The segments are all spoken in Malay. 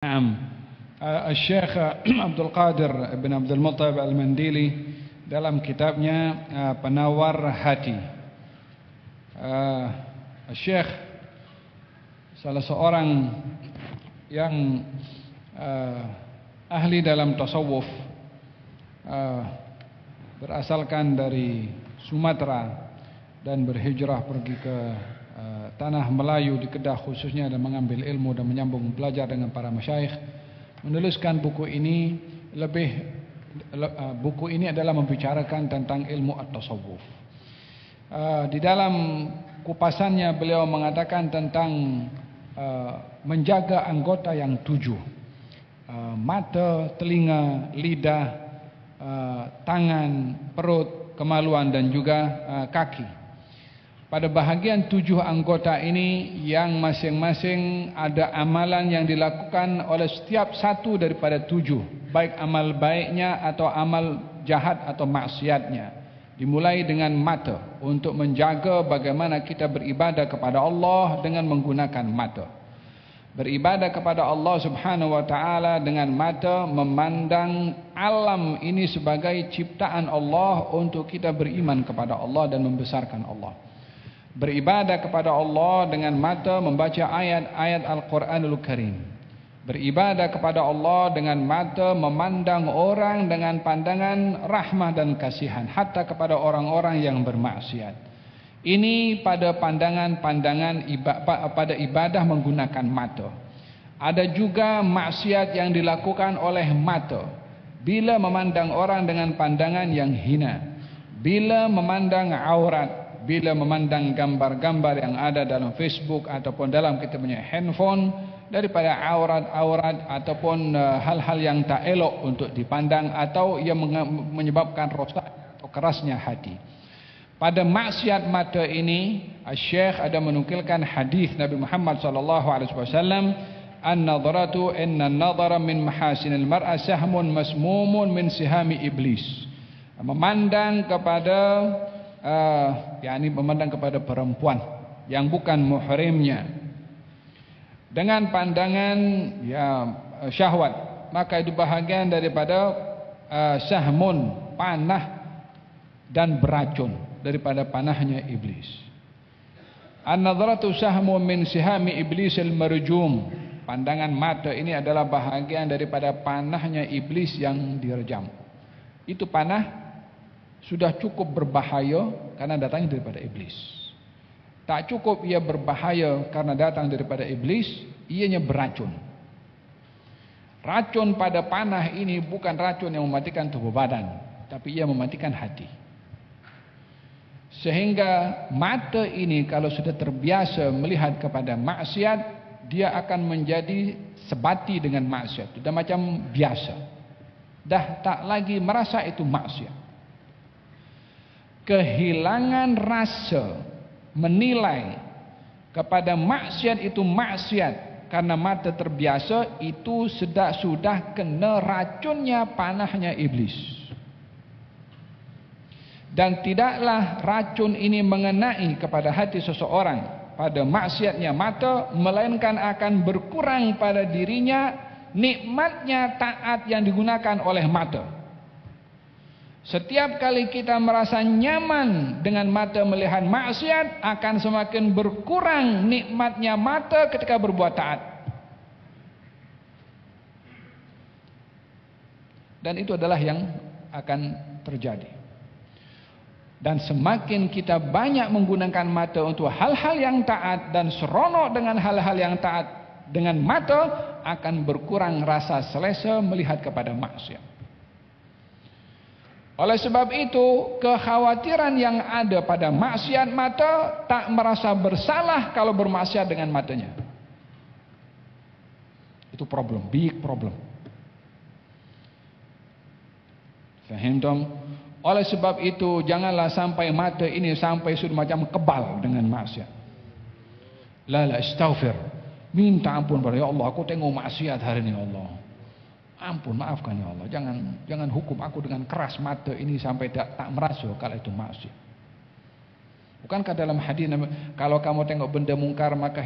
نعم. Syekh Abdul Qadir bin Abdul Muttalib Al-Mandili dalam kitabnya Penawar Hati, Syekh salah seorang yang ahli dalam tasawuf, berasalkan dari Sumatera dan berhijrah pergi ke tanah Melayu di Kedah khususnya, dan mengambil ilmu dan menyambung belajar dengan para masyayikh, menuliskan buku ini. Buku ini adalah membicarakan tentang ilmu at-tasawuf. Di dalam kupasannya beliau mengatakan tentang menjaga anggota yang 7: mata, telinga, lidah, tangan, perut, kemaluan dan juga kaki. Pada bahagian 7 anggota ini yang masing-masing ada amalan yang dilakukan oleh setiap satu daripada 7, baik amal baiknya atau amal jahat atau maksiatnya. Dimulai dengan mata, untuk menjaga bagaimana kita beribadah kepada Allah dengan menggunakan mata. Beribadah kepada Allah Subhanahu wa taala dengan mata, memandang alam ini sebagai ciptaan Allah untuk kita beriman kepada Allah dan membesarkan Allah. Beribadah kepada Allah dengan mata, membaca ayat-ayat Al-Quranul Karim. Beribadah kepada Allah dengan mata, memandang orang dengan pandangan rahmah dan kasihan, hatta kepada orang-orang yang bermaksiat. Ini pada pandangan-pandangan pada ibadah menggunakan mata. Ada juga maksiat yang dilakukan oleh mata, bila memandang orang dengan pandangan yang hina, bila memandang aurat, bila memandang gambar-gambar yang ada dalam Facebook ataupun dalam kita punya handphone, daripada aurat-aurat ataupun hal-hal yang tak elok untuk dipandang, atau ia menyebabkan rosak atau kerasnya hati. Pada maksiat mata ini, Syekh ada menukilkan hadis Nabi Muhammad sallallahu alaihi wasallam, "An-nadharatu inna an-nadhara min mahasinil mar'a sahmun masmumun min sihami iblis." Memandang kepada memandang kepada perempuan yang bukan muhrimnya dengan pandangan syahwat, maka itu bahagian daripada sahmun, panah dan beracun daripada panahnya iblis. An-nadharatu sahmun min sihami iblisil marjum. Pandangan mata ini adalah bahagian daripada panahnya iblis yang direjam. Itu panah sudah cukup berbahaya karena datangnya daripada iblis. Tak cukup ia berbahaya karena datang daripada iblis, ianya beracun. Racun pada panah ini bukan racun yang mematikan tubuh badan, tapi ia mematikan hati. Sehingga mata ini kalau sudah terbiasa melihat kepada maksiat, dia akan menjadi sebati dengan maksiat. Sudah macam biasa, dah tak lagi merasa itu maksiat. Kehilangan rasa menilai kepada maksiat itu maksiat karena mata terbiasa, itu sudah kena racunnya panahnya iblis. Dan tidaklah racun ini mengenai kepada hati seseorang pada maksiatnya mata, melainkan akan berkurang pada dirinya nikmatnya taat yang digunakan oleh mata. Setiap kali kita merasa nyaman dengan mata melihat maksiat, akan semakin berkurang nikmatnya mata ketika berbuat taat. Dan itu adalah yang akan terjadi. Dan semakin kita banyak menggunakan mata untuk hal-hal yang taat dan seronok dengan hal-hal yang taat dengan mata, akan berkurang rasa selesa melihat kepada maksiat. Oleh sebab itu, kekhawatiran yang ada pada maksiat mata, tak merasa bersalah kalau bermaksiat dengan matanya. Itu problem, big problem. Faham dong? Oleh sebab itu, janganlah sampai mata ini sampai sudah macam kebal dengan maksiat. La astaghfir. Minta ampun pada ya Allah, aku tengok maksiat hari ini ya Allah. Ampun, maafkan ya Allah. Jangan hukum aku dengan keras mata ini sampai tak merasa kalau itu maksiat. Bukankah dalam hadis kalau kamu tengok benda mungkar maka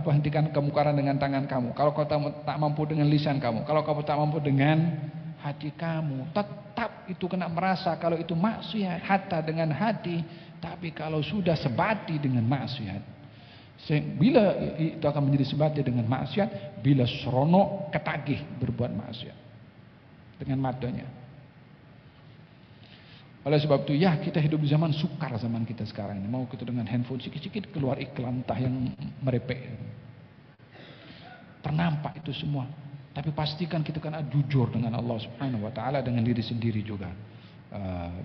hentikan kemungkaran dengan tangan kamu. Kalau kau tak mampu dengan lisan kamu, kalau kamu tak mampu dengan hati kamu, tetap itu kena merasa kalau itu maksiat hatta dengan hati. Tapi kalau sudah sebati dengan maksiat, bila itu akan menjadi sebati dengan maksiat? Bila seronok ketagih berbuat maksiat dengan matanya. Oleh sebab itu ya, kita hidup di zaman sukar, zaman kita sekarang ini. Mau kita dengan handphone sikit-sikit keluar iklan entah yang merepek. Ternampak itu semua. Tapi pastikan kita kena jujur dengan Allah Subhanahu wa taala, dengan diri sendiri juga.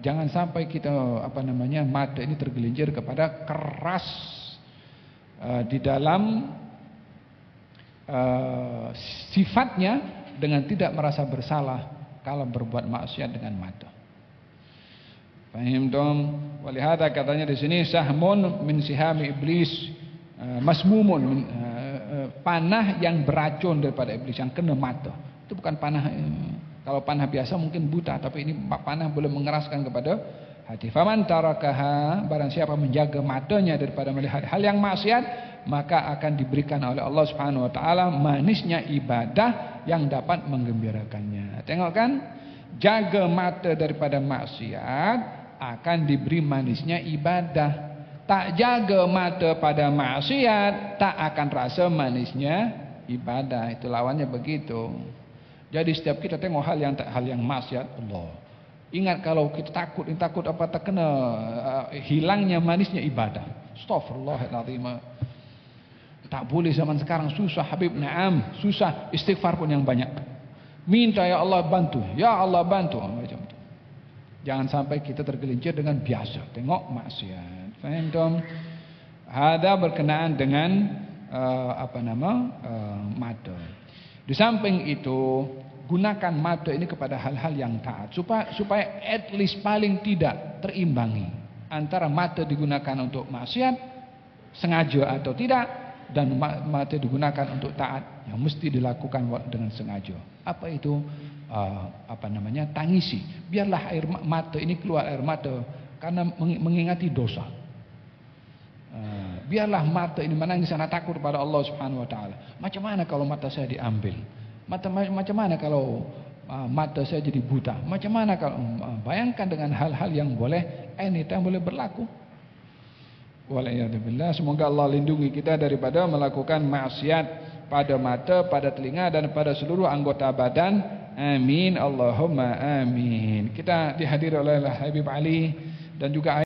Jangan sampai kita mata ini tergelincir kepada keras di dalam sifatnya, dengan tidak merasa bersalah kalau berbuat maksiat dengan mata. Fahim dong? Walihada katanya di sini sahmun min sihami iblis, masmumun, panah yang beracun daripada iblis yang kena mata. Itu bukan panah, kalau panah biasa mungkin buta, tapi ini panah boleh mengeraskan kepada hati. Faman tarakaha, barang siapa menjaga matanya daripada melihat hal yang maksiat, maka akan diberikan oleh Allah Subhanahu wa taala manisnya ibadah yang dapat menggembirakannya. Tengok kan? Jaga mata daripada maksiat, akan diberi manisnya ibadah. Tak jaga mata pada maksiat, tak akan rasa manisnya ibadah. Itu lawannya begitu. Jadi setiap kita tengok hal yang maksiat, Allah, ingat kalau kita takut apa terkena hilangnya manisnya ibadah. Astaghfirullahaladzim. Tak boleh zaman sekarang, susah Habib, na'am, susah. Istighfar pun yang banyak. Minta ya Allah bantu, ya Allah bantu, macam itu. Jangan sampai kita tergelincir dengan biasa tengok maksiat. Faham dong? Ada berkenaan dengan mata. Di samping itu, gunakan mata ini kepada hal-hal yang taat, supaya at least paling tidak terimbangi antara mata digunakan untuk maksiat sengaja atau tidak, dan mata digunakan untuk taat yang mesti dilakukan dengan sengaja. Apa itu? Tangisi. Biarlah air mata ini keluar air mata karena mengingati dosa. Biarlah mata ini menangis karena takut kepada Allah Subhanahu wa taala. Macam mana kalau mata saya diambil? Macam mana kalau mata saya jadi buta? Macam mana kalau bayangkan dengan hal-hal yang boleh anytime boleh berlaku. Waliyadzubillah. Semoga Allah lindungi kita daripada melakukan maksiat pada mata, pada telinga, dan pada seluruh anggota badan. Amin Allahumma amin. Kita dihadiri oleh Habib Ali dan juga